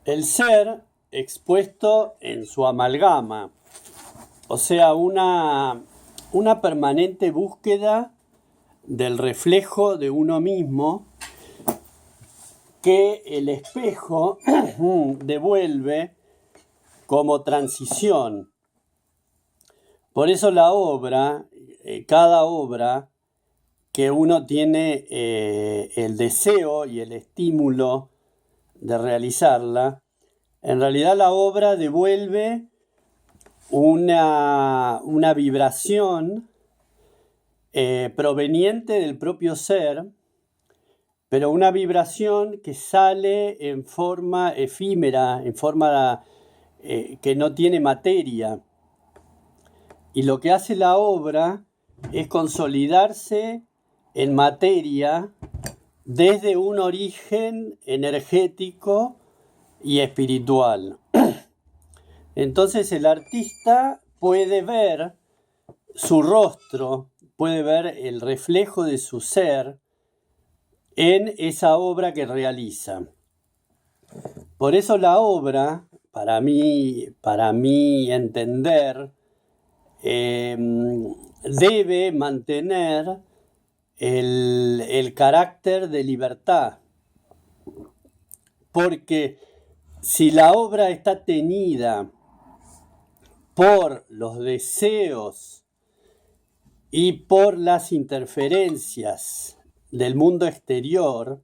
el ser expuesto en su amalgama, o sea, una permanente búsqueda del reflejo de uno mismo que el espejo devuelve como transición. Por eso la obra, cada obra que uno tiene el deseo y el estímulo de realizarla, en realidad la obra devuelve una vibración proveniente del propio ser, pero una vibración que sale en forma efímera, en forma que no tiene materia. Y lo que hace la obra es consolidarse en materia desde un origen energético y espiritual. Entonces el artista puede ver su rostro, puede ver el reflejo de su ser en esa obra que realiza. Por eso la obra, para mí entender, debe mantener el carácter de libertad, porque si la obra está tenida por los deseos y por las interferencias del mundo exterior,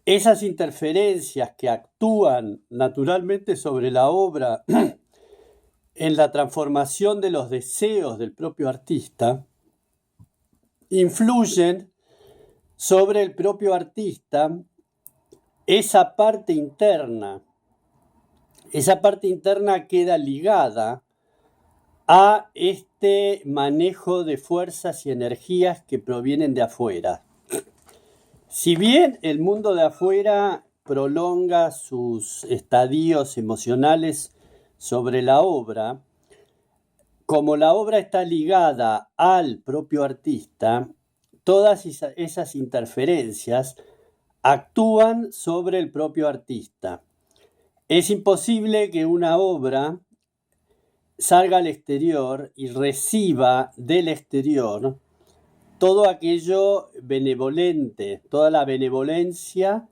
esas interferencias que actúan naturalmente sobre la obra en la transformación de los deseos del propio artista, influyen sobre el propio artista esa parte interna. Esa parte interna queda ligada a este manejo de fuerzas y energías que provienen de afuera. Si bien el mundo de afuera prolonga sus estadios emocionales sobre la obra, como la obra está ligada al propio artista, todas esas interferencias actúan sobre el propio artista. Es imposible que una obra salga al exterior y reciba del exterior todo aquello benevolente, toda la benevolencia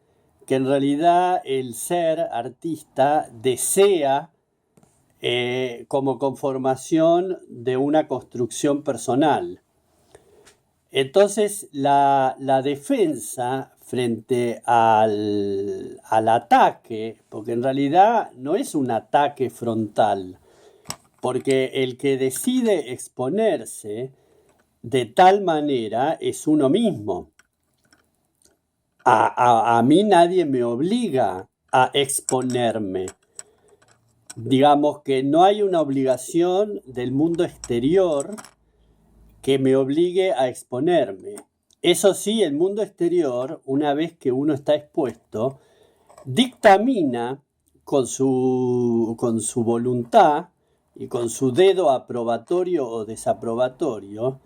que en realidad el ser artista desea como conformación de una construcción personal. Entonces la defensa frente al ataque, porque en realidad no es un ataque frontal, porque el que decide exponerse de tal manera es uno mismo. A mí nadie me obliga a exponerme. Digamos que no hay una obligación del mundo exterior que me obligue a exponerme. Eso sí, el mundo exterior, una vez que uno está expuesto, dictamina con su voluntad y con su dedo aprobatorio o desaprobatorio,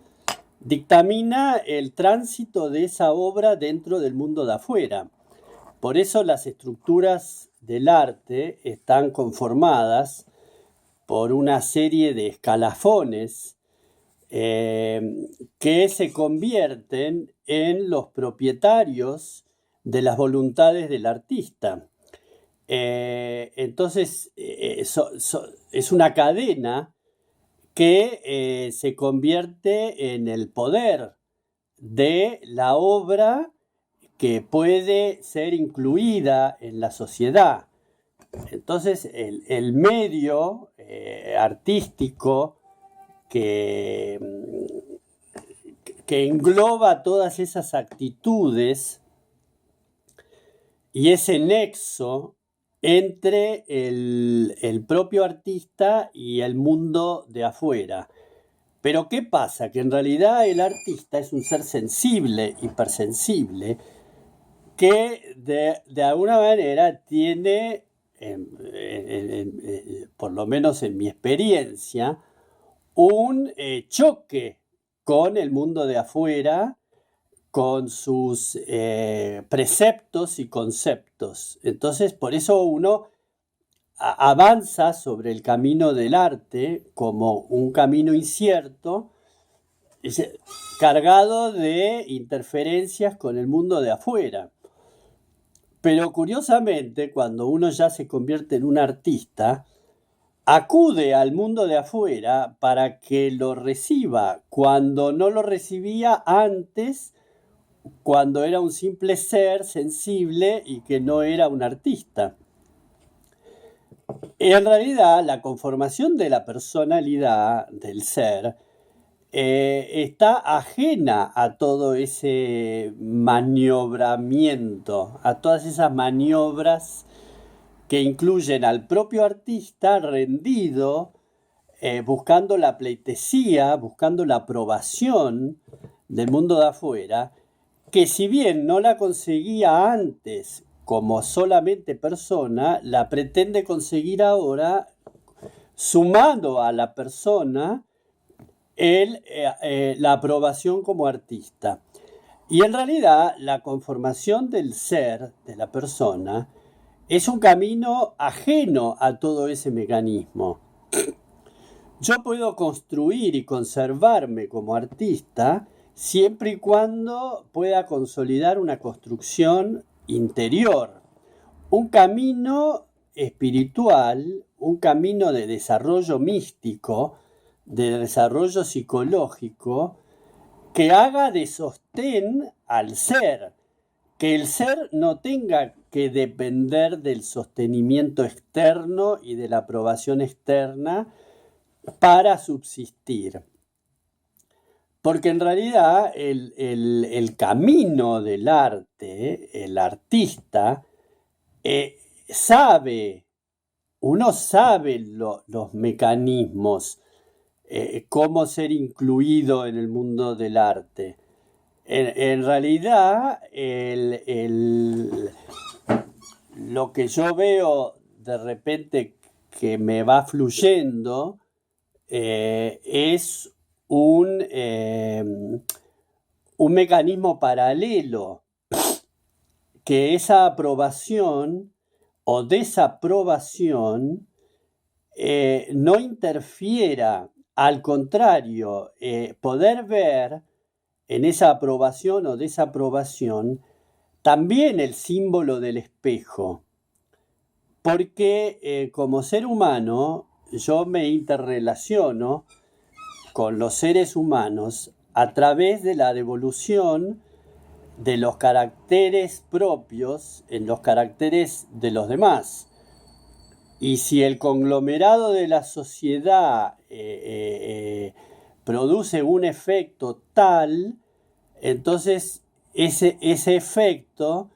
dictamina el tránsito de esa obra dentro del mundo de afuera. Por eso las estructuras del arte están conformadas por una serie de escalafones que se convierten en los propietarios de las voluntades del artista. Entonces es una cadena que se convierte en el poder de la obra que puede ser incluida en la sociedad. Entonces el medio artístico que engloba todas esas actitudes y ese nexo entre el propio artista y el mundo de afuera. Pero ¿qué pasa? Que en realidad el artista es un ser sensible, hipersensible, que de alguna manera tiene, por lo menos en mi experiencia, un choque con el mundo de afuera, con sus preceptos y conceptos. Entonces, por eso uno avanza sobre el camino del arte como un camino incierto, cargado de interferencias con el mundo de afuera. Pero curiosamente, cuando uno ya se convierte en un artista, acude al mundo de afuera para que lo reciba cuando no lo recibía antes, cuando era un simple ser sensible y que no era un artista. En realidad, la conformación de la personalidad del ser está ajena a todo ese maniobramiento, a todas esas maniobras que incluyen al propio artista rendido, buscando la pleitesía, buscando la aprobación del mundo de afuera, que si bien no la conseguía antes como solamente persona, la pretende conseguir ahora sumando a la persona la aprobación como artista. Y en realidad la conformación del ser, de la persona, es un camino ajeno a todo ese mecanismo. Yo puedo construir y conservarme como artista siempre y cuando pueda consolidar una construcción interior, un camino espiritual, un camino de desarrollo místico, de desarrollo psicológico, que haga de sostén al ser, que el ser no tenga que depender del sostenimiento externo y de la aprobación externa para subsistir. Porque en realidad el camino del arte, el artista, uno sabe los mecanismos, cómo ser incluido en el mundo del arte. En realidad, lo que yo veo de repente que me va fluyendo es un mecanismo paralelo, que esa aprobación o desaprobación no interfiera, al contrario, poder ver en esa aprobación o desaprobación también el símbolo del espejo, porque como ser humano yo me interrelaciono con los seres humanos a través de la devolución de los caracteres propios en los caracteres de los demás. Y si el conglomerado de la sociedad produce un efecto tal, entonces ese efecto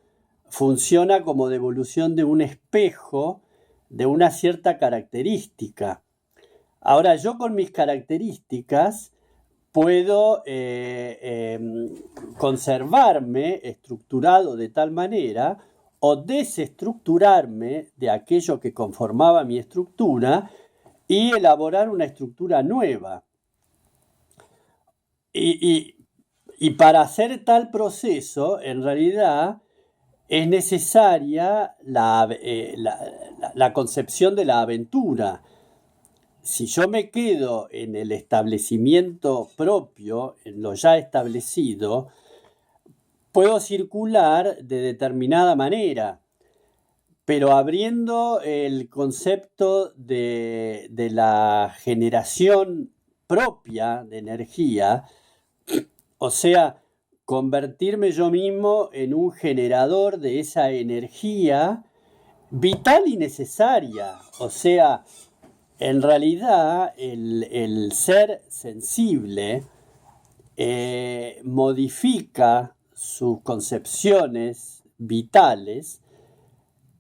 funciona como devolución de un espejo de una cierta característica. Ahora, yo con mis características puedo conservarme estructurado de tal manera o desestructurarme de aquello que conformaba mi estructura y elaborar una estructura nueva. Y para hacer tal proceso, en realidad, es necesaria la concepción de la aventura. Si yo me quedo en el establecimiento propio, en lo ya establecido, puedo circular de determinada manera, pero abriendo el concepto de la generación propia de energía, o sea, convertirme yo mismo en un generador de esa energía vital y necesaria. O sea, en realidad el ser sensible modifica sus concepciones vitales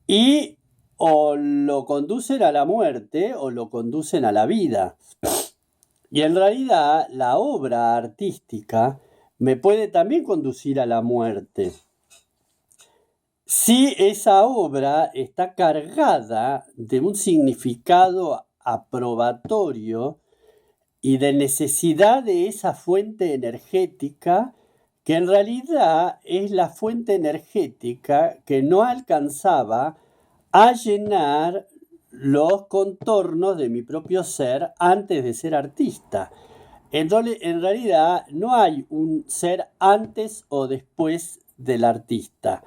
y o lo conducen a la muerte o lo conducen a la vida. Y en realidad la obra artística me puede también conducir a la muerte, si esa obra está cargada de un significado aprobatorio y de necesidad de esa fuente energética que en realidad es la fuente energética que no alcanzaba a llenar los contornos de mi propio ser antes de ser artista. En realidad no hay un ser antes o después del artista.